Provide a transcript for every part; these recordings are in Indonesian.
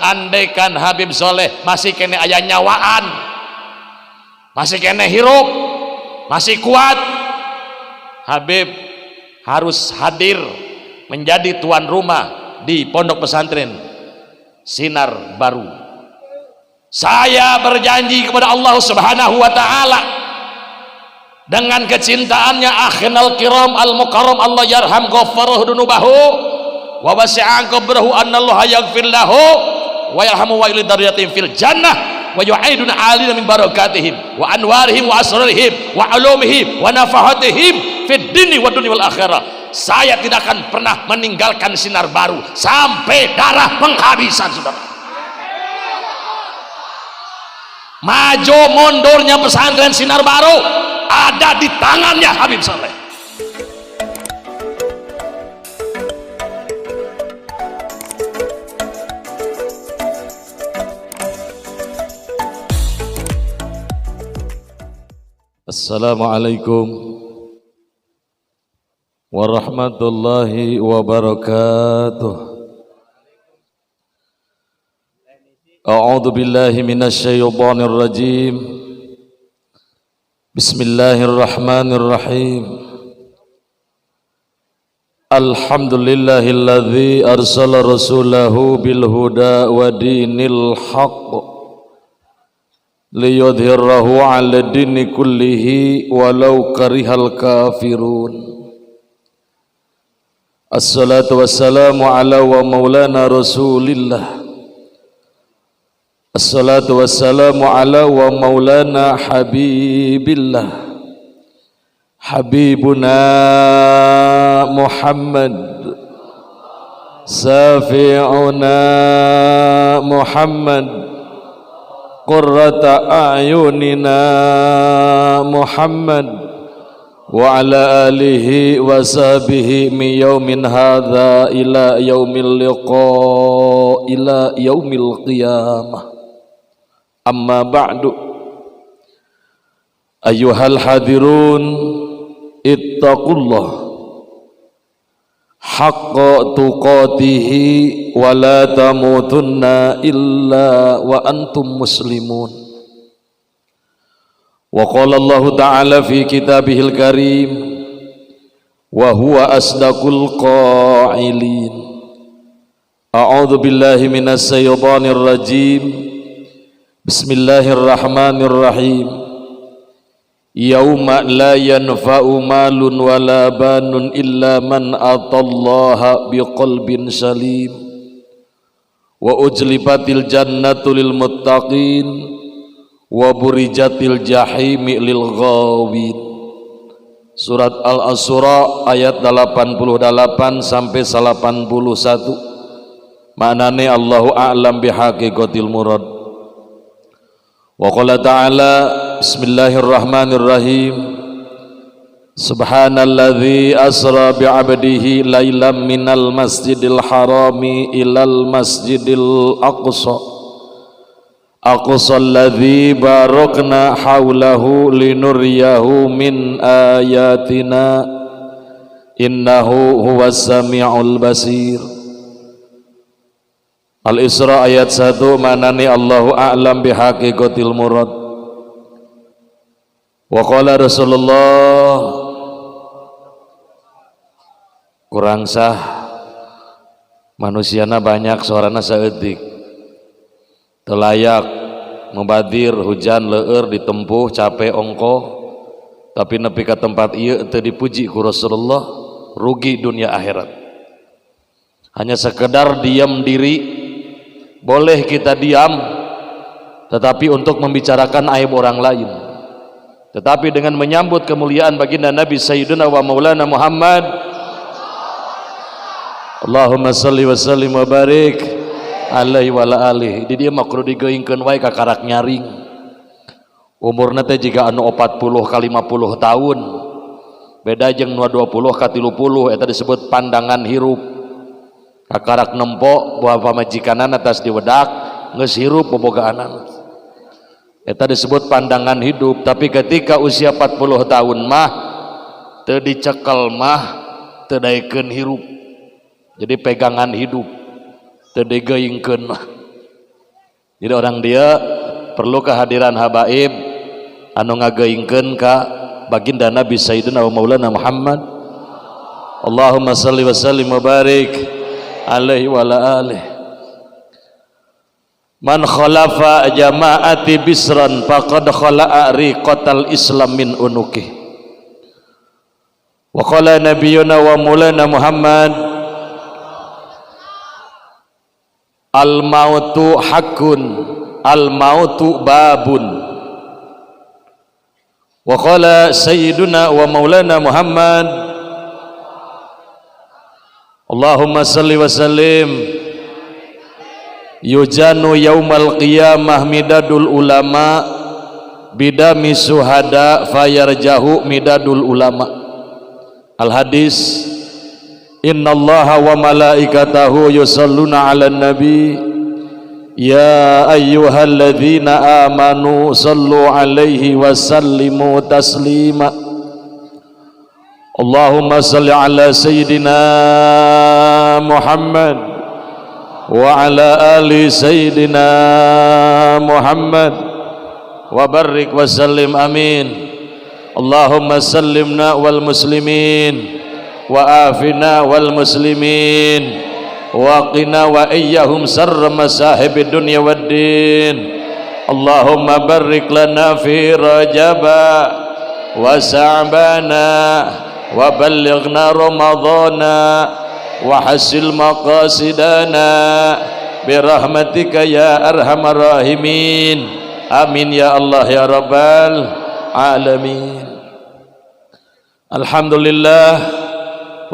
andaikan Habib Soleh masih kene aya nyawaan, masih kene hirup, masih kuat, Habib harus hadir menjadi tuan rumah di pondok pesantren Sinar Baru. Saya berjanji kepada Allah Subhanahu wa taala dengan kecintaannya akhnal kiram al mukarram, Allah yarham ghafarahu dunubahu wa wasi'a qabrahu anallaha yaghfir lahu wa yarhamu wa ilid darajatin fil jannah wa yu'aiduna alina min barakatihim wa anwarihim wa asrarihim wa ulumihim wa nafahatihim fid dini wa dunya wal akhirah. Saya tidak akan pernah meninggalkan Sinar Baru sampai darah penghabisan, saudara. Maju mundurnya pesantren Sinar Baru ada di tangannya Habib Soleh. Assalamualaikum warahmatullahi wabarakatuh. A'udzu billahi minasy syaithanir rajim. Bismillahirrahmanirrahim. Alhamdulillahilladzi arsala rasulahu bil huda wa dinil haqq liyudhhirahu 'ala dini kullihi walau karihal kafirun. Assalatu wassalamu ala wa maulana rasulillah. Assalatu wassalamu ala wa maulana habibillah. Habibuna Muhammad, safi'una Muhammad, qurrata a'yunina Muhammad, wa ala alihi wa sahbihi min yaumin hadha ila yaumil liqa ila yaumil qiyamah. Amma ba'du, ayyuhal hadirun ittaqullah haqqa tuqatihi wa la tamutunna illa wa antum muslimun. Wa qala Allah ta'ala fi kitabihil karim wa huwa asdaqul qailin. A'udzu billahi minas syaitonir rajim. Bismillahirrahmanirrahim. Yauma la yanfa'u malun wala banun illa man atallaha biqalbin salim wa ujlibatil jannatu lil muttaqin wa burijatil jahimi lil ghawin. Surat Al-Asra ayat 88 sampai 81. Maknane Allahu a'lam bihaqiqatil murad. Wa qala ta'ala bismillahirrahmanirrahim. Subhanalladzi asra bi'abdihi lailam minal masjidil harami ilal masjidil aqsa alladzi barakna haulahu linuriyahu min ayatina innahu huwas sami'ul basir. Al-Isra ayat 1 manani Allahu a'lam bihaqiqatil murad. Wa qala Rasulullah, kurang sah manusiana banyak suarana saeutik teu layak mubadir hujan leueur ditempuh capek ongkoh tapi nepi ka tempat ieu teu dipuji ku Rasulullah rugi dunia akhirat. Hanya sekedar diam diri boleh kita diam, tetapi untuk membicarakan aib orang lain. Tetapi dengan menyambut kemuliaan baginda Nabi Sayyidina wa Maulana Muhammad, Allahumma salli wa sallim wa barik alaihi wa ala alihi. Di dia makruh digeuingkeun wae ka karak nyaring. Umurna teh jiga anu 40 ka 50 tahun. Beda jeung nu 20 ka 30 eta disebut pandangan hirup. Kakarak nempo buah pamajikanana atas diwedak geus hirup bobogaanana. Eta disebut pandangan hidup. Tapi ketika usia 40 tahun mah teu dicekel mah teu daekeun hirup. Jadi pegangan hidup teu digeuingkeun mah. Jadi orang dia perlu kehadiran habaib anu ngageingkeun ka baginda Nabi Sayyidina wa Maulana Muhammad. Allahumma salli wa sallim wa barik alaihi wa ala alihi. Man khalafa jama'ati bisran faqad khala'a riqatal islam min unuki. Wa qala nabiyyuna wa maulana Muhammad al mautu haqqun al mautu babun. Wa qala sayyiduna wa maulana Muhammad Allahumma salli wa sallim yujanu yaumal qiyamah midadul ulama bidami suhada fayarjahu midadul ulama. Al hadis innallaha wa malaikatahu yusalluna ala nabi ya ayyuhalladzina amanu sallu alaihi wa sallimu taslima. Allahumma salli ala sayyidina Muhammad wa ala ali sayyidina Muhammad wa barik wa sallim amin. Allahumma sallimna wal muslimin wa afina wal muslimin wa qina wa iyyahum sarra masahibid dunya wad din. Allahumma barik lana fi rajaba wa sa'bana wa ballighna ramadhana wa hasil maqasidana birahmatika ya arhamar rahimin. Amin ya Allah ya rabbal alamin. Alhamdulillah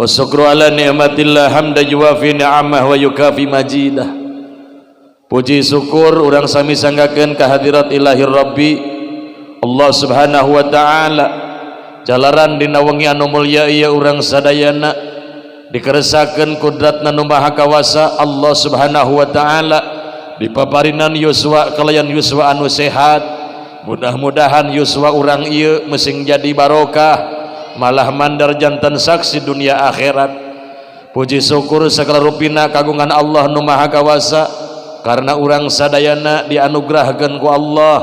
wa syukru ala ni'matillah hamda juwafi ni'amah wa yukafi majidah. Puji syukur urang sami sanggakeun ka hadirat ilahi rabbi Allah subhanahu wa ta'ala jalaran dina wengi anu mulya ieu urang sadayana dikeresakeun kudratna nu maha kawasa Allah subhanahu wa ta'ala dipaparinan yuswa kalayan yuswa anu sehat. Mudah-mudahan yuswa urang ieu meusing jadi barokah malah mandar jantan saksi dunia akhirat. Puji syukur sakala rupina kagungan Allah nu maha kawasa karena urang sadayana dianugerahkeun ku Allah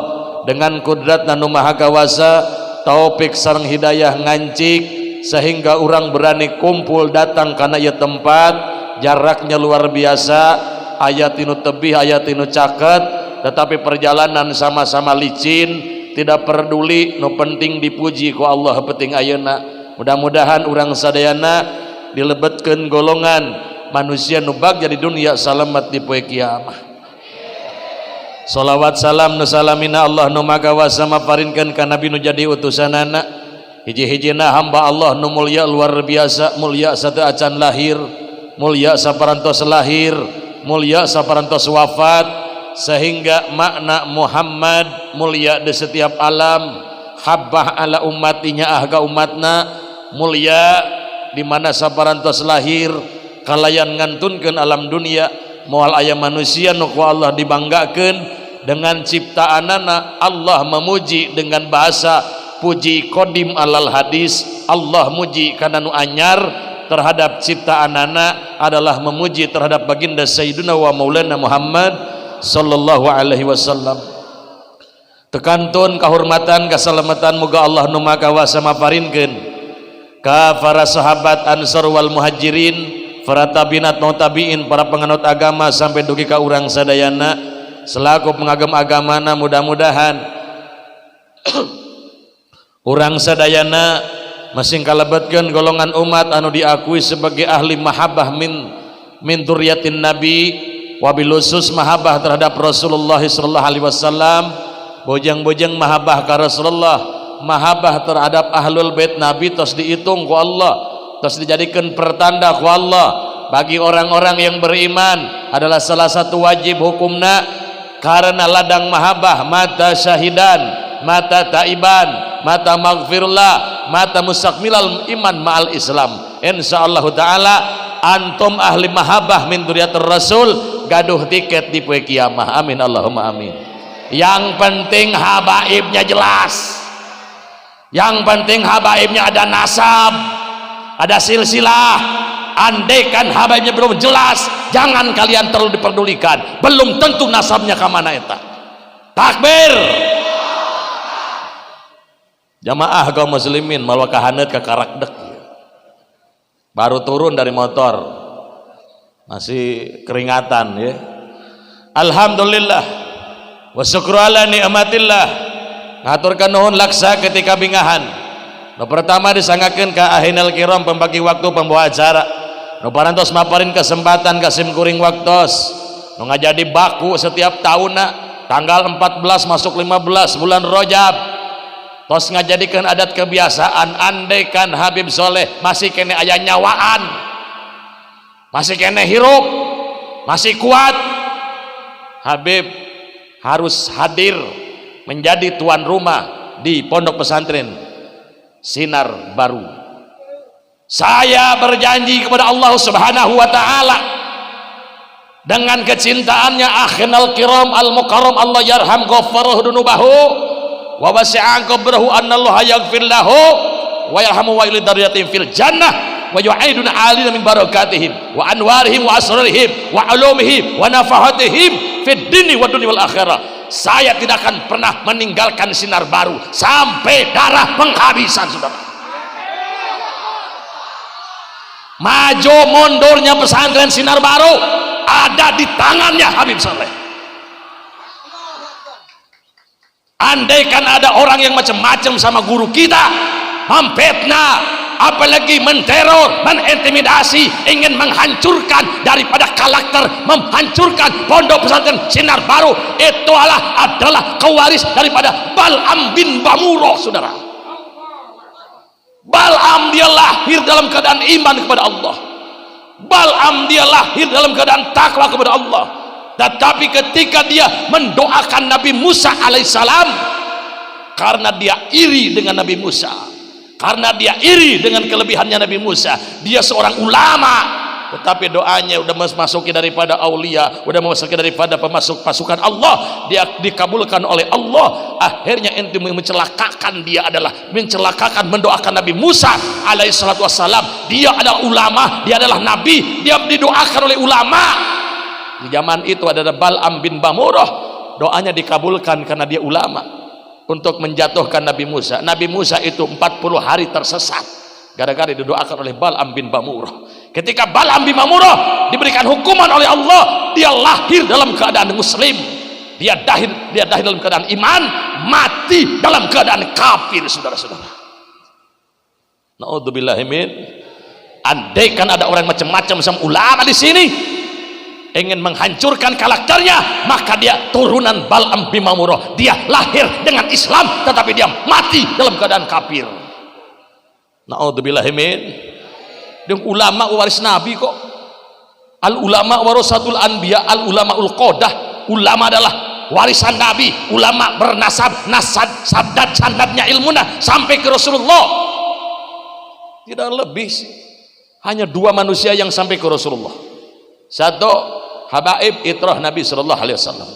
dengan kudratna nu maha kawasa taufik sareng hidayah ngancik sehingga orang berani kumpul datang karena ieu tempat jaraknya luar biasa aya tinu tebih aya tinu caket tetapi perjalanan sama-sama licin tidak peduli nu penting dipuji ku Allah penting ayeuna. Mudah-mudahan urang sadayana dilebetkeun golongan manusia nu bagja di dunia salamet di poe kiamat. Salawat salam nu salamina Allah nu magawasa maparinkeun ka nabi nu jadi utusanana hiji-hijina hamba Allah nu mulya luar biasa mulya sateu acan lahir mulya saparantos lahir mulya saparantos wafat sehingga makna Muhammad mulya di setiap alam habbah ala ummatinya ahga umatna mulya di mana saparantos lahir kalayan ngantunkeun alam dunia moal aya manusia nu ku Allah dibanggakeun dengan ciptaanana. Allah memuji dengan bahasa puji qadim alal hadis. Allah muji kana nu anyar terhadap ciptaanana adalah memuji terhadap baginda Sayyidina wa Maulana Muhammad sallallahu alaihi wasallam. Tekantun kahormatan kasalamatan muga Allah nu maha kawasa maparinkeun ka para sahabat Ansor wal Muhajirin, para tabi'in tabi'in, para penganut agama sampai dugi ka urang sadayana selaku pengagem agamana. Mudah-mudahan urang sadayana masing kalebetkeun golongan umat anu diakui sebagai ahli mahabbah min dzurriyyatin nabi wabil khusus mahabbah terhadap Rasulullah sallallahu alaihi wasallam. Bojang-bojang mahabbah ka Rasulullah, mahabbah terhadap ahlul bait nabi tos dihitung ku Allah, tos dijadikan pertanda ku Allah bagi orang-orang yang beriman adalah salah satu wajib hukumna karena ladang mahabbah mata syahidan mata taiban mata maghfirullah mata mustakmilal iman ma'al islam. Insyaallah taala antum ahli mahabbah min dzurriyyatir rasul gaduh tiket di poe kiamah. Amin Allahumma amin. Yang penting habaibnya jelas, yang penting habaibnya ada nasab, ada silsilah, andaikan Habibnya belum jelas, jangan kalian terlalu diperdulikan, belum tentu nasabnya kamana eta. Takbir. Jamaah kaum muslimin malah kahaneut ka karakdek, baru turun dari motor masih keringatan ya. Alhamdulillah wa syukru ala ni'matillah, ngaturkan nuhun laksa ketika bingahan. Nu pertama disangakeun ka ahinal kiram pembagi waktu pembawa acara, nu parantos maparin kesempatan ka sim kuring waktos nu ngajadi baku setiap tahunna tanggal 14 masuk 15 bulan Rajab, tos ngajadikeun adat kebiasaan. Andaikan Habib Soleh masih kene aya nyawaan, masih kene hirup, masih kuat, Habib harus hadir menjadi tuan rumah di pondok pesantren Sinar Baru. Saya berjanji kepada Allah Subhanahu wa taala dengan kecintaannya akhinal kiram al mukarram, Allah yarham ghafarahu dunubahu wa wasi'a qabrahu annallaha yaghfir lahu wa yarhamu wa ilidariyatin fil jannah wa yu'aiduna alina min barakatihim wa anwarihim wa asrarihim wa ulumihim wa nafahatihim fid dini wa dunya wal akhirah. Saya tidak akan pernah meninggalkan Sinar Baru sampai darah penghabisan, saudara. Maju mundurnya pesantren Sinar Baru ada di tangannya Habib Soleh. Andaikan ada orang yang macam-macam sama guru kita, memfitnah, apalagi menteror, menintimidasi, ingin menghancurkan daripada karakter, menghancurkan pondok pesantren Sinar Baru, itu adalah kewaris daripada Bal'am bin Bamurah, saudara. Bal'am dia lahir dalam keadaan iman kepada Allah, Bal'am dia lahir dalam keadaan takwa kepada Allah. Tetapi ketika dia mendoakan Nabi Musa alaihissalam, karena dia iri dengan Nabi Musa, karena dia iri dengan kelebihannya Nabi Musa, dia seorang ulama, tetapi doanya udah masuki daripada aulia, udah masuki daripada pemasuk pasukan Allah, dia dikabulkan oleh Allah. Akhirnya ente mencelakakan, dia adalah mencelakakan mendoakan Nabi Musa alaihissalatu wassalam. Dia adalah ulama, dia adalah nabi, dia didoakan oleh ulama. Di zaman itu ada Bal'am bin Bamurah, doanya dikabulkan karena dia ulama, untuk menjatuhkan Nabi Musa. Nabi Musa itu 40 hari tersesat gara-gara didoakan oleh Bal'am bin Bamurah. Ketika Bal'am bin Bamurah diberikan hukuman oleh Allah, dia lahir dalam keadaan muslim, dia lahir dalam keadaan iman, mati dalam keadaan kafir, saudara-saudara. Naudzubillahi min. Andaikan ada orang macam-macam sama ulama di sini ingin menghancurkan karakternya, maka dia turunan Bal'am bin Bamurah. Dia lahir dengan Islam tetapi dia mati dalam keadaan kafir. Naudzubillahi min. Dengan ulama waris Nabi kok. Al ulama warasatul anbiya, al ulamaul qadah. Ulama adalah warisan Nabi. Ulama bernasab, nasab, sanadnya ilmuna sampai ke Rasulullah. Tidak lebih sih. Hanya dua manusia yang sampai ke Rasulullah. Satu, habaib itrah Nabi sallallahu alaihi wasallam.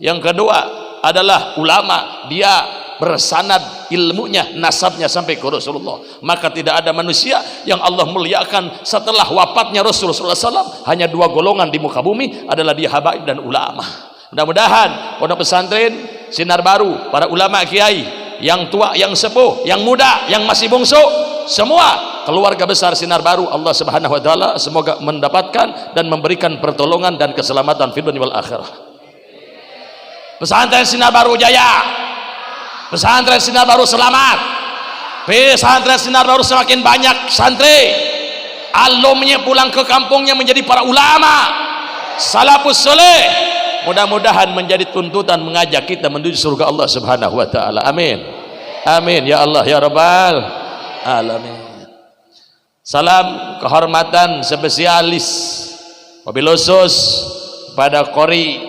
Yang kedua adalah ulama, dia bersanad ilmunya, nasabnya sampai ke Rasulullah. Maka tidak ada manusia yang Allah muliakan setelah wafatnya Rasulullah SAW. Hanya dua golongan di muka bumi, adalah dia habaib dan ulama. Mudah-mudahan pondok pesantren Sinar Baru, para ulama kiai, yang tua, yang sepuh, yang muda, yang masih bungsu, semua keluarga besar Sinar Baru, Allah Subhanahu wa taala semoga mendapatkan dan memberikan pertolongan dan keselamatan fid dunya wal akhirah. Pesantren Sinar Baru jaya, pesantren Sinar Baru selamat, pesantren Sinar Baru semakin banyak santri, alumni pulang ke kampungnya menjadi para ulama salafus saleh. Mudah-mudahan menjadi tuntutan mengajak kita menuju surga Allah Subhanahu wa taala. Amin. Amin ya Allah ya rabbal alamin. Salam kehormatan spesialis wabil khusus pada Qori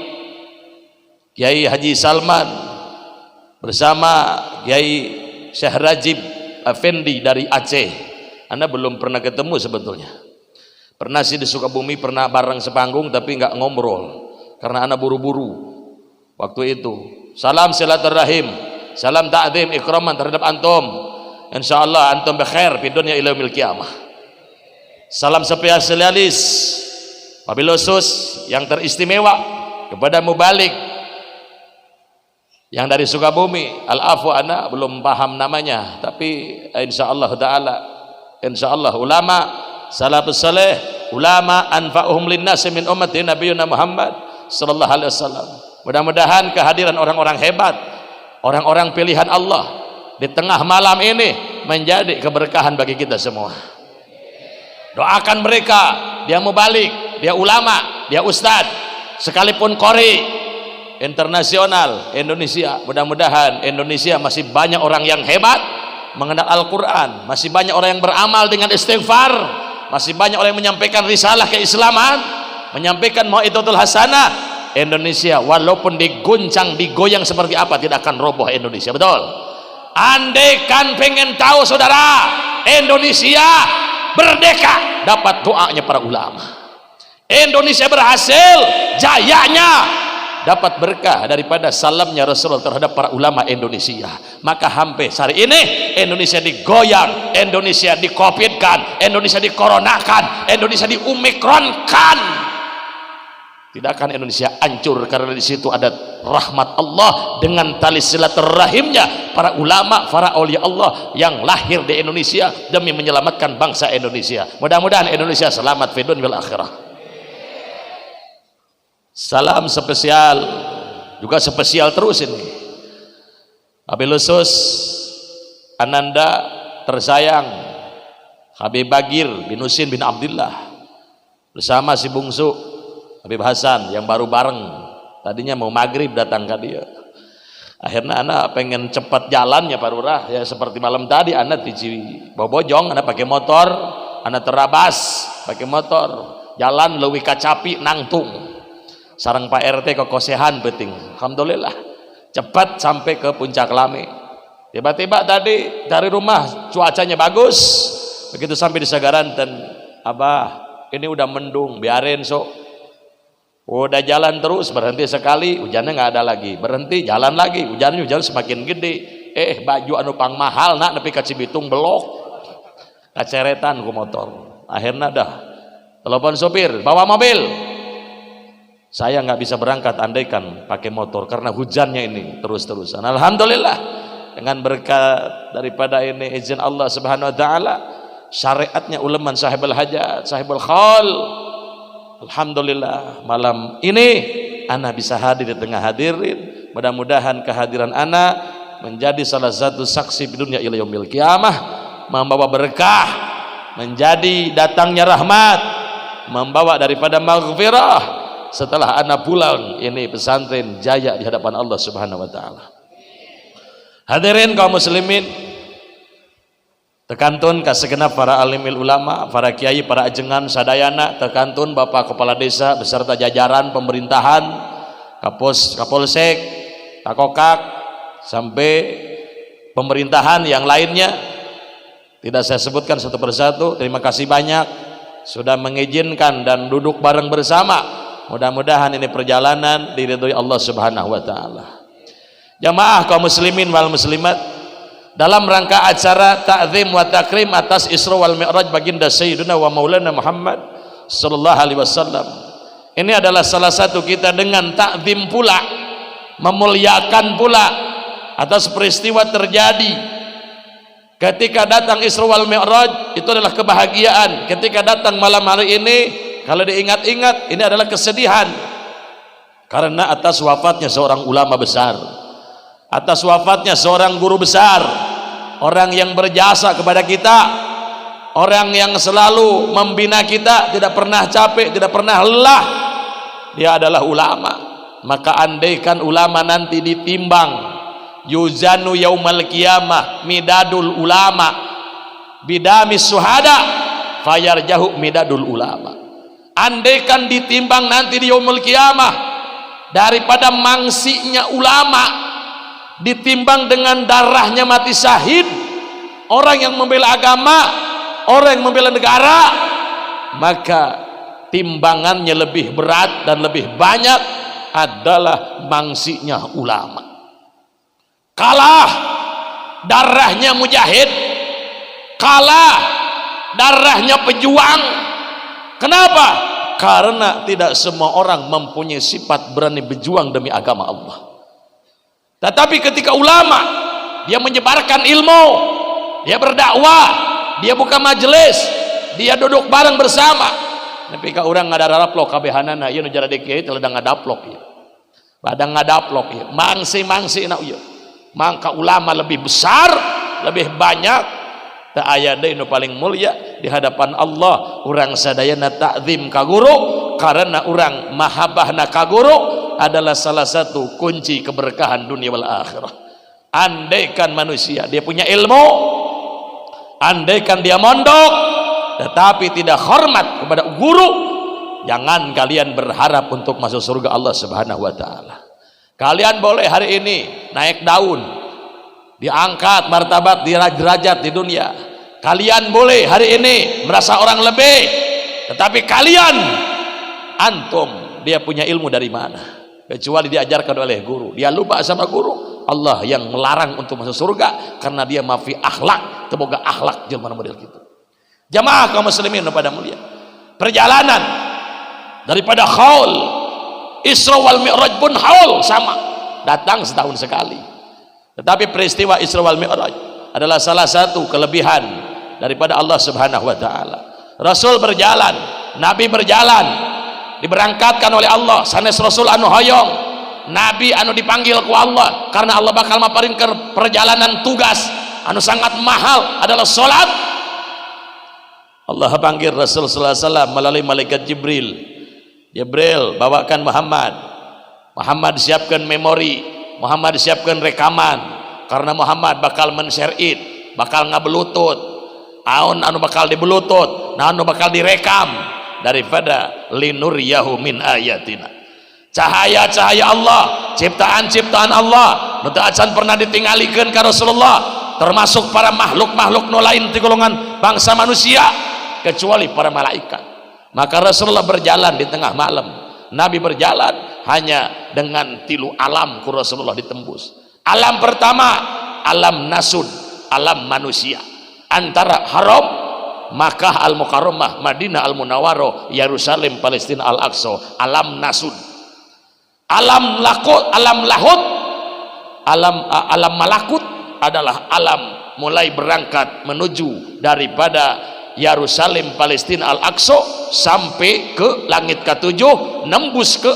Kiai Haji Salman bersama Kiai Syekh Rajib Effendi dari Aceh. Anda belum pernah ketemu sebetulnya. Pernah sih di Sukabumi, pernah bareng sepanggung tapi nggak ngobrol karena anak buru-buru waktu itu. Salam silaturahim, salam ta'zim ikraman terhadap antum. Insyaallah antum bikhair fi dunya ila yaumil qiyamah. Salam spesialis wabil khusus yang teristimewa kepada mubalik yang dari Sukabumi. Al-afu ana belum paham namanya, tapi insyaallah taala, insyaallah ulama salafus saleh, ulama anfa'uhum linnasi min ummati nabiyuna Muhammad sallallahu alaihi wasallam. Mudah-mudahan kehadiran orang-orang hebat, orang-orang pilihan Allah di tengah malam ini menjadi keberkahan bagi kita semua. Doakan mereka, dia mubalik, dia ulama, dia ustad, sekalipun qori internasional Indonesia. Mudah-mudahan Indonesia masih banyak orang yang hebat mengenal Al-Quran, masih banyak orang yang beramal dengan istighfar, masih banyak orang yang menyampaikan risalah keislaman, menyampaikan mau'izatul hasanah. Indonesia walaupun diguncang, digoyang seperti apa, tidak akan roboh Indonesia. Betul? Andaikan pengen tahu saudara, Indonesia merdeka dapat doanya para ulama. Indonesia berhasil, jayanya dapat berkah daripada salamnya Rasulullah terhadap para ulama Indonesia. Maka hampir hari ini Indonesia digoyang, Indonesia dikofitkan, Indonesia dikoronakan, Indonesia diomikronkan. Tidak akan Indonesia hancur, karena di situ ada rahmat Allah dengan tali silaturahimnya para ulama, para aulia Allah yang lahir di Indonesia demi menyelamatkan bangsa Indonesia. Mudah-mudahan Indonesia selamat fi dunya wal akhirah. Salam spesial, juga spesial terus ini. Wabil khusus Ananda tersayang Habib Bagir bin Husin bin Abdullah bersama si bungsu Habib Hasan yang baru bareng, tadinya mau maghrib datang ke dia. Akhirnya anak pengen cepat jalannya Pak Lurah, ya seperti malam tadi anak di Bobojong, anak pakai motor, anak terabas pakai motor, jalan leuwih kacapi nangtung. Sarang Pak RT kekosehan beting. Alhamdulillah cepat sampai ke Puncak Lame. Tiba-tiba tadi dari rumah cuacanya bagus, begitu sampai di Sagaranten, abah ini udah mendung, biarin sok. Udah jalan terus, berhenti sekali hujannya nggak ada lagi, berhenti jalan lagi, hujan semakin gede. Baju anu pang mahal nak nepi ka Cibitung belok kaceretan ku motor. Akhirnya dah telepon sopir, bawa mobil, saya nggak bisa berangkat andaikan pakai motor karena hujannya ini terus-terusan. Alhamdulillah dengan berkat daripada ini izin Allah subhanahu wa ta'ala, syariatnya ulaman sahibul hajat, sahibul khal. Alhamdulillah malam ini ana bisa hadir di tengah hadirin. Mudah-mudahan kehadiran ana menjadi salah satu saksi di dunia ila yaumil qiyamah, membawa berkah, menjadi datangnya rahmat, membawa daripada maghfirah setelah ana pulang ini pesantren jaya di hadapan Allah Subhanahu wa taala. Hadirin kaum muslimin, tekantun ka segenap para alimil ulama, para kiai, para ajengan sadayana, tekantun Bapak Kepala Desa beserta jajaran pemerintahan, Kapolsek, Kakokak, sampai pemerintahan yang lainnya. Tidak saya sebutkan satu persatu. Terima kasih banyak sudah mengizinkan dan duduk bareng bersama. Mudah-mudahan ini perjalanan diridhoi Allah Subhanahu wa taala. Jamaah kaum muslimin wal muslimat, dalam rangka acara ta'zim wa takrim atas Isra wal Mi'raj baginda Sayyidina wa Maulana Muhammad sallallahu alaihi wasallam. Ini adalah salah satu kita dengan ta'zim pula, memuliakan pula atas peristiwa terjadi ketika datang Isra wal Mi'raj. Itu adalah kebahagiaan. Ketika datang malam hari ini, kalau diingat-ingat, ini adalah kesedihan karena atas wafatnya seorang ulama besar, atas wafatnya seorang guru besar, orang yang berjasa kepada kita, orang yang selalu membina kita, tidak pernah capek, tidak pernah lelah. Dia adalah ulama. Maka andaikan ulama nanti ditimbang, yuzanu yaumal qiyamah midadul ulama bidamis suhada fayarjahu midadul ulama. Andaikan ditimbang nanti di yaumul qiyamah, daripada mangsinya ulama ditimbang dengan darahnya mati syahid, orang yang membela agama, orang yang membela negara, maka timbangannya lebih berat dan lebih banyak adalah mangsinya ulama. Kalah darahnya mujahid, kalah darahnya pejuang. Kenapa? Karena tidak semua orang mempunyai sifat berani berjuang demi agama Allah. Tetapi ketika ulama dia menyebarkan ilmu, dia berdakwah, dia buka majelis, dia duduk bareng bersama. Tapi ka urang ngadaraplok kabehanana ieu nu jarade kiai teu ledang ngadaplok ieu. Badang ngadaplok ieu. Mangsi-mangsi na ieu. Mangka ulama lebih besar, lebih banyak. Teu aya deui nu paling mulia di hadapan Allah. Urang sadayana ta'zim ka guru karena urang mahabbahna ka guru adalah salah satu kunci keberkahan dunia wal akhirah. Andaikan manusia dia punya ilmu, andaikan dia mondok tetapi tidak hormat kepada guru, jangan kalian berharap untuk masuk surga Allah Subhanahu wa taala. Kalian boleh hari ini naik daun, diangkat martabat, derajat di dunia. Kalian boleh hari ini merasa orang lebih, tetapi kalian antum dia punya ilmu dari mana? Kecuali diajarkan oleh guru. Dia lupa sama guru. Allah yang melarang untuk masuk surga karena dia mafi akhlak, teboga akhlak jelema model gitu. Jamaah kaum muslimin pada mulia, perjalanan daripada Khaul Isra wal Mi'raj pun haul sama, datang setahun sekali. Tetapi peristiwa Isra wal Mi'raj adalah salah satu kelebihan daripada Allah Subhanahu wa taala. Rasul berjalan, Nabi berjalan, diberangkatkan oleh Allah sanes Rasul anu hoyong, Nabi anu dipanggil ku Allah karena Allah bakal maparin ke perjalanan tugas anu sangat mahal adalah salat. Allah panggil Rasul sallallahu alaihi wasallam melalui malaikat Jibril. Jibril bawakan Muhammad. Muhammad siapkan memori, Muhammad siapkan rekaman karena Muhammad bakal men-share it, bakal ngabelutut. Aun anu bakal dibelutut, nah anu bakal direkam daripada linuriyahu min ayatina. Cahaya-cahaya Allah, ciptaan-ciptaan Allah, nu teu acan pernah ditingalikeun ka Rasulullah, termasuk para makhluk-makhluk nu lain ti golongan bangsa manusia kecuali para malaikat. Maka Rasulullah berjalan di tengah malam, Nabi berjalan hanya dengan tilu alam ku Rasulullah ditembus. Alam pertama alam nasud, alam manusia, antara haram Makkah al-Mukarramah, Madinah al-Munawwarah, Yerusalem, Palestina al-Aqsa, alam nasud. Alam lakut, alam lahut, alam malakut adalah alam mulai berangkat menuju daripada Yerusalem, Palestina al-Aqsa sampai ke langit ketujuh, nembus ke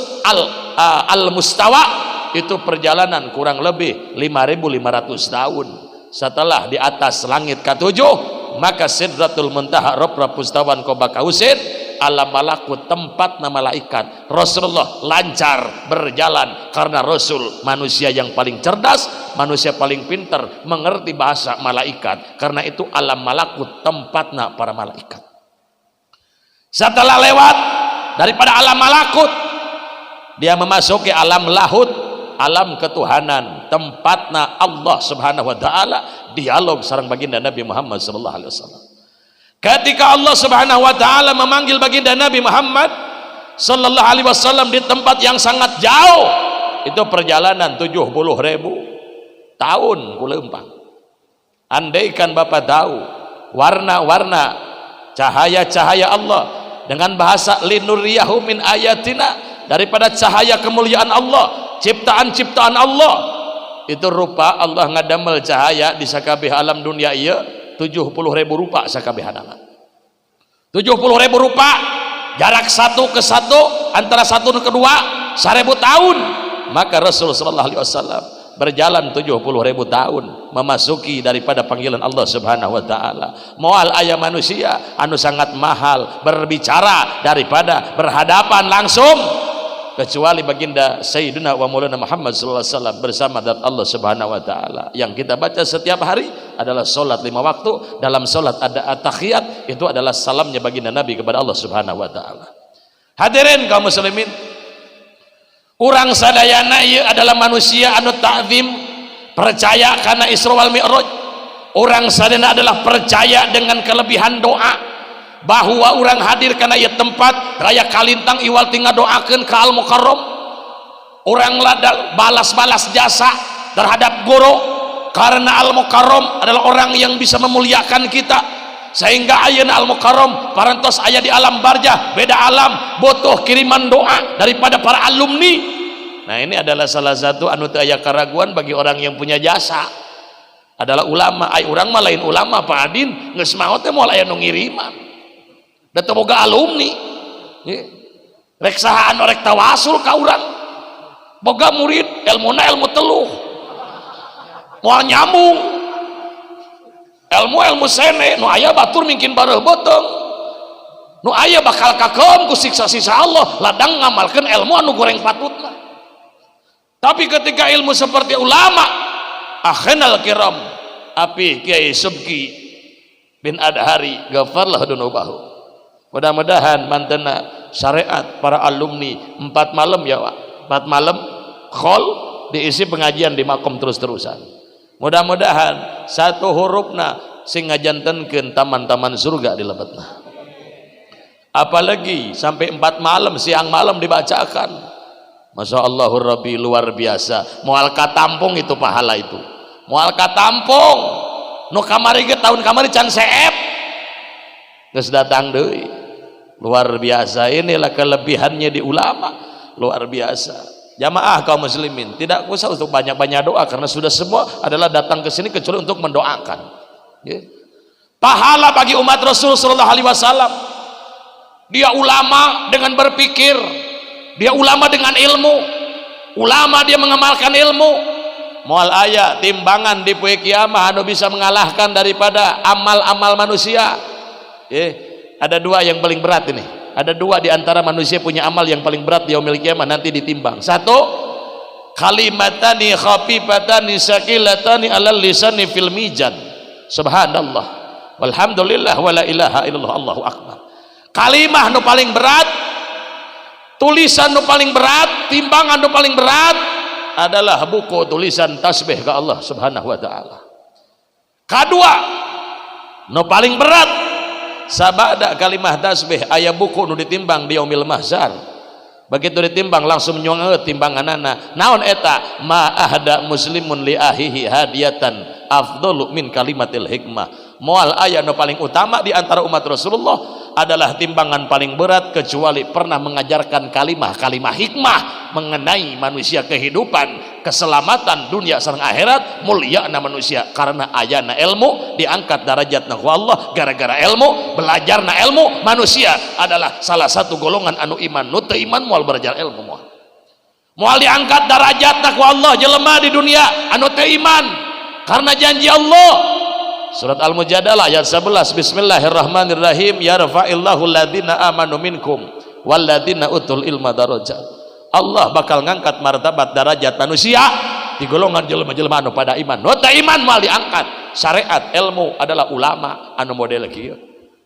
al-Mustawa. Itu perjalanan kurang lebih 5.500 tahun. Setelah di atas langit ketujuh, maka Sidratul Muntaha Rabb Mustawan Qoba Kausin alam malakut tempat nama malaikat. Rasulullah lancar berjalan karena Rasul manusia yang paling cerdas, manusia paling pintar, mengerti bahasa malaikat. Karena itu alam malakut tempatnya para malaikat. Setelah lewat daripada alam malakut, dia memasuki alam lahut, alam ketuhanan, tempatnya Allah Subhanahu wa taala dialog sareng baginda Nabi Muhammad sallallahu alaihi wasallam. Ketika Allah Subhanahu wa taala memanggil baginda Nabi Muhammad sallallahu alaihi wasallam di tempat yang sangat jauh, itu perjalanan 70.000 tahun kuleumpang. Andaikan Bapak tahu warna-warna cahaya-cahaya Allah dengan bahasa linuriyahu min ayatina, daripada cahaya kemuliaan Allah, ciptaan-ciptaan Allah, itu rupa Allah ngadamel cahaya di sakabeh alam dunia ieu 70.000 rupa sakabehanana. 70.000 rupa, jarak satu ke satu, antara satu ke dua 1.000 tahun. Maka Rasul sallallahu alaihi wasallam berjalan 70.000 tahun memasuki daripada panggilan Allah Subhanahu wa taala. Moal aya manusia anu sangat mahal berbicara daripada berhadapan langsung, kecuali baginda Sayyidina wa Maulana Muhammad sallallahu alaihi wasallam bersama zat Allah Subhanahu wa taala. Yang kita baca setiap hari adalah salat 5 waktu. Dalam salat ada at-tahiyat, itu adalah salamnya baginda Nabi kepada Allah Subhanahu wa taala. Hadirin kaum muslimin, urang sadayana ieu adalah manusia anu ta'zim, percaya karena Isra wal Mi'raj. Urang sadayana adalah percaya dengan kelebihan doa, bahwa orang hadir karena ia tempat raya kalintang iwal tinggal doakan ke al-mukarram. Orang ladal balas-balas jasa terhadap guru, karena al-mukarram adalah orang yang bisa memuliakan kita. sehingga ayeuna Al Mukarram parantos aya di alam barzah beda alam butuh kiriman doa daripada para alumni. Nah ini adalah salah satu anu teu aya karaguan bagi orang yang punya jasa adalah ulama. Ai urang mah lain ulama Pak Adin geus maot teh moal aya nu ngiriman da teu boga alumni rek saha anu rek tawasul ka urang boga murid ilmuna ilmu teluh moal nyambung ilmu sene nu aya batur mungkin bareuh beuteung nu aya bakal kakeum ku siksa-siksa Allah ladang ngamalkeun ilmu anu goreng patutna. Tapi ketika ilmu seperti ulama akhinal kiram api Kiai Subki bin Adhari ghafarlah dunubahu, mudah-mudahan mantena syariat para alumni 4 malam ya Pak, 4 malam khol diisi pengajian di makom terus-terusan. Mudah-mudahan satu hurufna sing ngajantenkeun taman-taman surga di lebetna. Apalagi sampai 4 malam siang malam dibacakan. Masya Allahur Rabbi luar biasa. Moal katampung itu pahala itu. Moal katampung. Nu kamari ge tahun kamari can seep. Geus datang deui. Luar biasa. Inilah kelebihannya di ulama. Luar biasa. Jamaah kaum muslimin tidak usah untuk banyak-banyak doa karena sudah semua adalah datang ke sini kecuali untuk mendoakan. Pahala bagi umat Rasul sallallahu alaihi wasallam. Dia ulama dengan berpikir, dia ulama dengan ilmu, ulama dia mengamalkan ilmu. Moal aya timbangan di poe kiamah anu bisa mengalahkan daripada amal-amal manusia. Ada 2 yang paling berat ini. Ada 2 di antara manusia punya amal yang paling berat di yaumil qiyamah nanti ditimbang. 1 kalimatani khafifatani saqilatani alal lisani fil mizan. Subhanallah walhamdulillah wala ilaha illallah Allahu akbar. Kalimah nu paling berat, tulisan nu paling berat, timbangan nu paling berat adalah buku tulisan tasbih ke Allah Subhanahu wa taala. Kedua nu paling berat sabada kalimah tasbih aya buku nu ditimbang di yaumil mahsyar. Begitu ditimbang langsung nyuangeut timbanganana. Naon eta? Ma ahda muslimun li ahihi hadiyatan afdalu min kalimatil hikmah. Moal aya nu paling utama di antara umat Rasulullah adalah timbangan paling berat kecuali pernah mengajarkan kalimah-kalimah hikmah mengenai manusia kehidupan, keselamatan dunia sareng akhirat, mulyana manusia karena ayana ilmu diangkat derajatna ku Allah gara-gara ilmu, belajarna ilmu. Manusia adalah salah satu golongan anu iman, nu teu iman moal belajar ilmu moal diangkat derajatna ku Allah jelema di dunia anu teu iman karena janji Allah. Surat Al-Mujadalah ayat 11. Bismillahirrahmanirrahim. Yarfa'illahu alladhina amanu minkum walladhina utul ilma darajat. Allah bakal ngangkat martabat derajat manusia di golongan jelema-jelema anu pada iman. Nu teu iman moal diangkat. Syariat ilmu adalah ulama anu model kieu.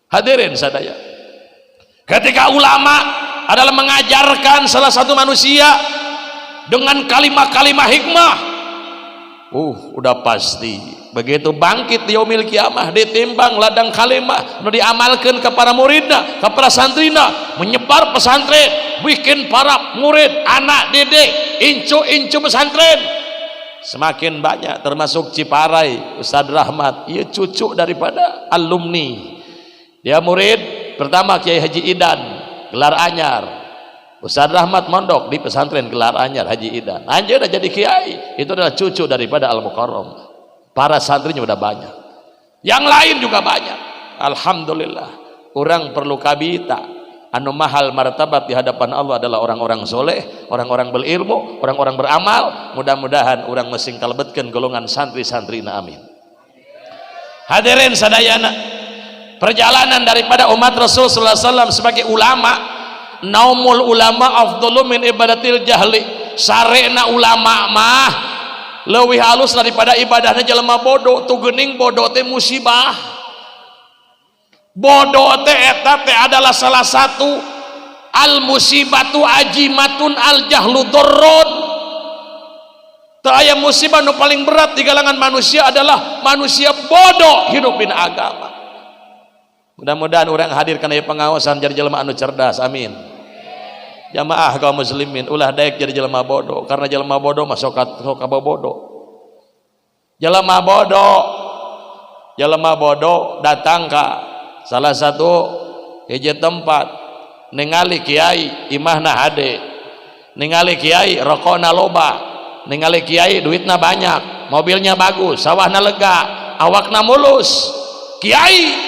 Hadirin sadaya. Ketika ulama adalah mengajarkan salah satu manusia dengan kalimat-kalimat hikmah, udah pasti begitu bangkit di yaumil kiamah ditimbang ladang kalimah nu diamalkeun ke para muridna, ke para santrina, menyebar pesantren, bikin para murid, anak didik, incu-incu pesantren semakin banyak, termasuk Ciparai Ustadz Rahmat, ia cucu daripada alumni. Dia murid pertama Kiai Haji Idan gelar anyar. Ustadz Rahmat mondok di pesantren gelar anyar Haji Idan. Anjir udah jadi kiai, itu adalah cucu daripada Al Mukarram. Para santrinya udah banyak, yang lain juga banyak. Alhamdulillah. Orang perlu kabita anu mahal martabat di hadapan Allah adalah orang-orang soleh, orang-orang berilmu, orang-orang beramal. Mudah-mudahan orang mesing kalebetkeun golongan santri-santrina, amin. Hadirin sadayana, perjalanan daripada umat Rasul sallallahu alaihi wasallam sebagai ulama, naumul ulama afdalu min ibadatil jahli. Sarena ulama mah leuwih halus daripada ibadahna jelema bodoh. Tu geuning bodoh teh musibah. Bodoh teh eta teh adalah salah satu al musibatu ajimatun al jahlu darrun. Teu aya musibah nu paling berat di kalangan manusia adalah manusia bodoh hidup dina agama. Mudah-mudahan orang hadir kana pengawasan jadi jelema anu cerdas, amin. Jamaah kaum muslimin ulah daek jadi jelema bodoh, karena jelema bodoh mah sok bodoh. Jelema bodoh datang ka salah satu hiji tempat ningali kiai imahna hade, ningali kiai rokokna loba, ningali kiai duitna banyak, mobilnya bagus, sawahna lega, awakna mulus, kiai.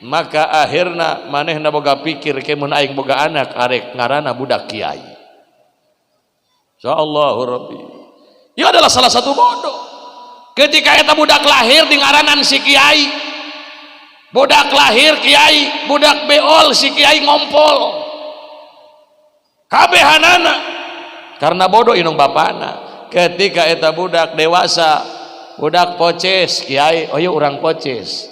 Maka akhirna manehna boga pikir kemun aing boga anak arek ngaranna budak kiai. Insyaallah Rabbi. Ieu adalah salah satu bodoh. Ketika eta budak lahir di ngaranan si kiai. Budak lahir kiai, budak beol si kiai ngompol. Kabehanana karena bodoh inung bapana. Ketika eta budak dewasa, budak poces, kiai, ayo urang poces.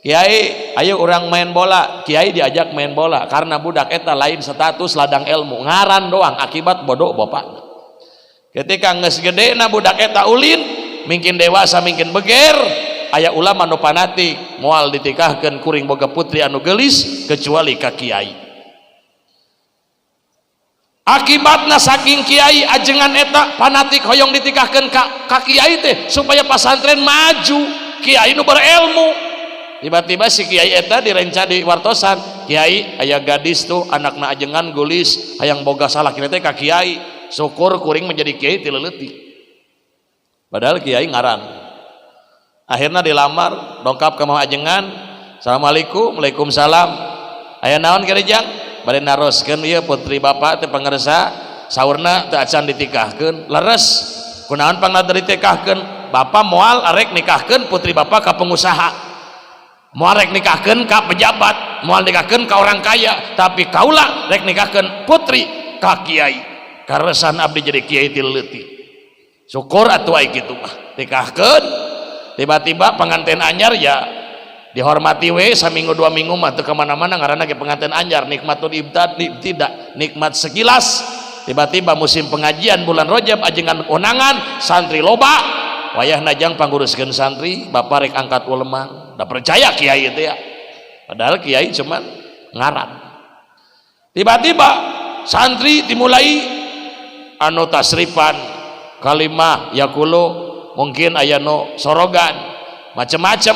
Kiai, ayo urang main bola. Kiai diajak main bola karena budak eta lain status ladang ilmu, ngaran doang akibat bodoh bapana. Ketika geus gedena budak eta ulin, mungkin dewasa, mungkin beger. Aya ulama nu fanatik moal ditikahkeun kuring boga putri anu geulis kecuali ka kiai. Akibatna saking kiai ajengan eta fanatik hoyong ditikahkeun ka kiai teh supaya pasantren maju, kiai nu berilmu. Tiba-tiba si kiai eta direnca di wartosan, kiai aya gadis tuh anakna ajengan gulis hayang boga salah kira teh ka kiai, syukur kuring menjadi kiai ti leuletik. Padahal kiai ngaran. Akhirnya dilamar, dongkap ke mau ajengan, assalamualaikum, waalaikumsalam, aya naon kerejang, bade naroskeun ieu putri bapak teh pangaresa, saurna teu acan ditikahkeun, leres, kunaon pangna ditikahkeun, bapak moal arek nikahkeun putri bapak ka pengusaha, moal arek nikahkeun ka pejabat, moal nikahkeun ka orang kaya, tapi kaula rek nikahkeun putri ka kiai, karesan abdi jadi kiai ti leutik, syukur atuh aya kitu mah, nikahkeun. Tiba-tiba pengantin anyar ya dihormati we saminggu 2 minggu mah teu kemana-mana ngaranna ge pengantin anyar, nikmatul ibtidah, nikmat sekilas. Tiba-tiba musim pengajian bulan Rajab ajengan unangan santri loba, wayahna jang panguruskeun santri, bapak rek angkat ulemang, da percaya kiai teh ya. Padahal kiai cuman ngaran. Tiba-tiba santri dimulai anu tasrifan kalimah yaqulu, mungkin aya nu sorogan macem-macem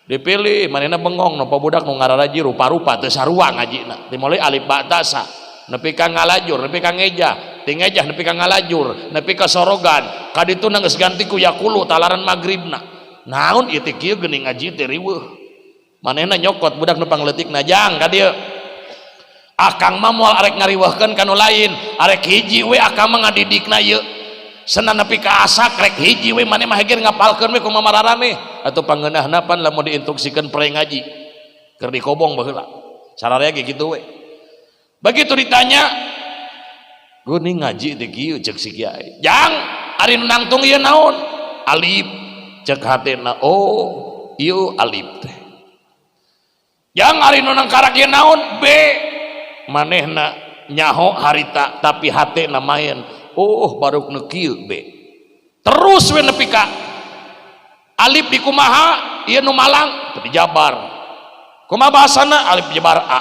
dipilih manehna bengong nu budak nu ngararaji rupa-rupa teu sarua ngajina dimulai alif ba ta sa nepi ka ngalajur nepi ka ngejah ti ngejah nepi ka ngalajur nepi ka sorogan kadituna geus ganti ku yaqulu talaran magribna naon ieu teh kieu geuning ngaji teh riweuh manehna nyokot budak nu pangleutikna jang ka dieu akang mah moal arek ngariweuhkeun ka nu lain arek hiji we akang mah ngadidikna ieu senan nepi ka asak rek hiji we maneh mah heger ngapalkeun we kumaha mararane atuh pangeunahna pan lamun diinstruksikeun pre ngaji keur dikobong baheula sararea ge kitu we. Begitu ditanya geuning ngaji teh kieu ceuk si kiai jang ari nu nangtung ieu naon alif ceuk hatena oh ieu alif teh jang ari nu nangkarak ieu naon b manehna nyaho harita tapi hatena main oh baru kieu be terus we nepi ka alif di kumaha ieu nu malang dijabar kumaha bahasana alif jabar a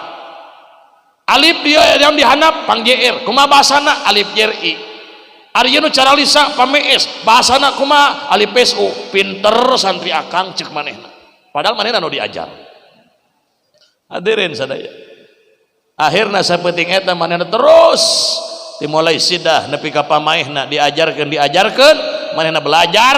alif dia yang dihanap pang jr kumaha bahasana alif jer i ari ieu nu cara lisa pamees bahasana kumaha alif su pinter santri akang ceuk manehna padahal manehna nu diajar. Hadirin sadaya akhirna sapenting eta manehna terus dimulai sidah nepi ka pamaehna diajarkeun manehna belajar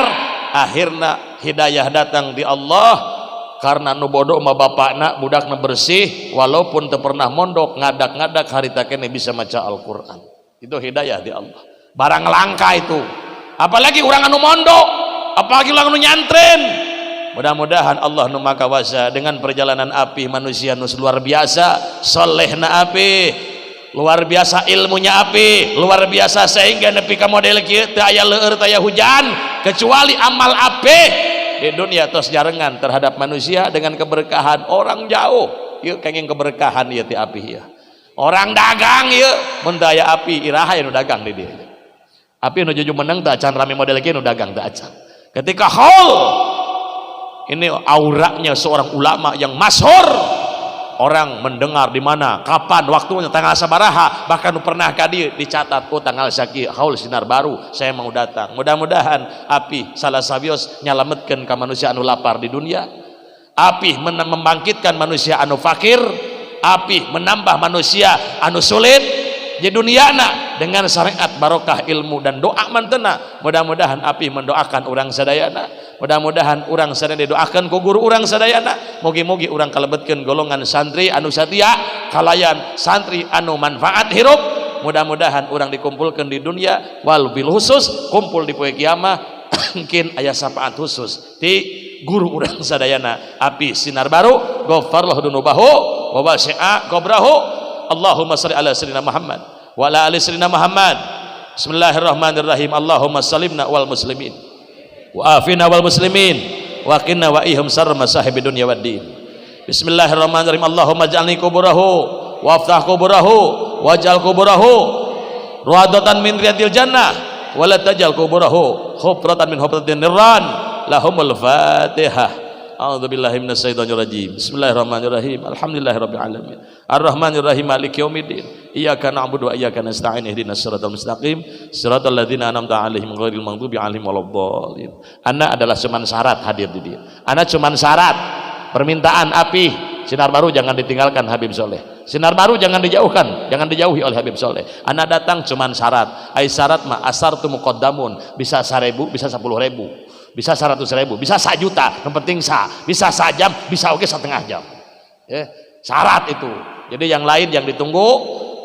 akhirna hidayah datang di Allah karena nu bodoh mah bapakna budakna bersih walaupun teu pernah mondok ngadak-ngadak harita keneh bisa maca Al-Qur'an itu hidayah di Allah barang langka itu apalagi urang anu mondok apalagi urang anu nyantren mudah-mudahan Allah nu maka wasa dengan perjalanan api manusia nu luar biasa solehna api luar biasa ilmunya api luar biasa sehingga nepi ka model kieu teu aya leueur teu aya hujan kecuali amal api di dunia tos jarengan terhadap manusia dengan keberkahan orang jauh ieu kenging keberkahan ieu ti api ieu orang dagang ieu mun teu aya api iraha nu dagang di dieu api nu juju meneng teu acan rame model kieu nu dagang teu acan ketika haul ini auranya seorang ulama yang masyhur orang mendengar di mana kapan waktunya tanggal sabaraha bahkan pernah kadi dicatat oh tanggal sakieu haul sinar baru saya mau datang mudah-mudahan api salah sabios nyalametkeun ka manusia anu lapar di dunia Api membangkitkan manusia anu fakir, api menambah manusia anu sulit di duniana dengan syariat barokah ilmu dan doa mantena. Mudah-mudahan api mendoakan orang sadayana, mudah-mudahan orang sadayana didoakan ku guru orang sadayana, mugi-mugi orang kalebetkeun golongan santri anu satia kalayan santri anu manfaat hirup. Mudah-mudahan orang dikumpulkan di dunia wal bil khusus kumpul di poe kiamah mungkin aya syafaat khusus di guru urang sadayana api sinar baru ghafarlahu dunubahu wa wasi'a qabrahu. Allahumma shalli ala sayyidina Muhammad wa ala ali sayyidina Muhammad. Bismillahirrahmanirrahim. Allahumma salimna wal muslimin wa afina wal muslimin wa qina wa ihum syarra masahibi dunya waddin. Bismillahirrahmanirrahim. Allahumma ij'alni quburahu wa aftah quburahu waj'al quburahu ruadatan min riyadil jannah wa la taj'al quburahu khufratan min hufratin nirran. Lahumul Fatihah. A'udzubillahi minasyaitonir rajim. Bismillahirrahmanirrahim. Alhamdulillahirabbil alamin. Arrahmanir rahim maliki yaumiddin. Iyyaka na'budu wa iyyaka nasta'in. Ihdinas siratal mustaqim. Siratal ladzina an'amta 'alaihim ghairil maghdubi 'alaihim waladdallin. Ana adalah cuman syarat hadir di dia. Ana cuman syarat permintaan api sinar baru jangan ditinggalkan Habib Soleh. Sinar baru jangan dijauhkan, jangan dijauhi oleh Habib Soleh. Anak datang cuman syarat. Ai syarat mah asartu muqaddamun, bisa 1000, bisa 10.000. Bisa 100.000, bisa 1 juta, yang penting bisa sajam, bisa oke setengah jam. Ya, syarat itu. Jadi yang lain yang ditunggu,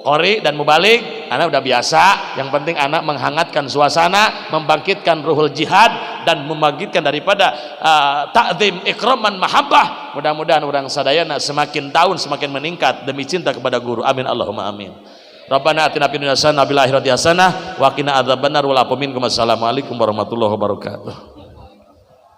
qori dan mubalik, anak udah biasa. Yang penting anak menghangatkan suasana, membangkitkan ruhul jihad dan membangkitkan daripada ta'zim, ikraman, mahabbah. Mudah-mudahan orang sadayana semakin tahun semakin meningkat demi cinta kepada guru. Amin Allahumma amin. Rabbana atina fid dunya hasanah wa fil akhirati hasanah wa qina adzabannar. Assalamualaikum warahmatullahi wabarakatuh.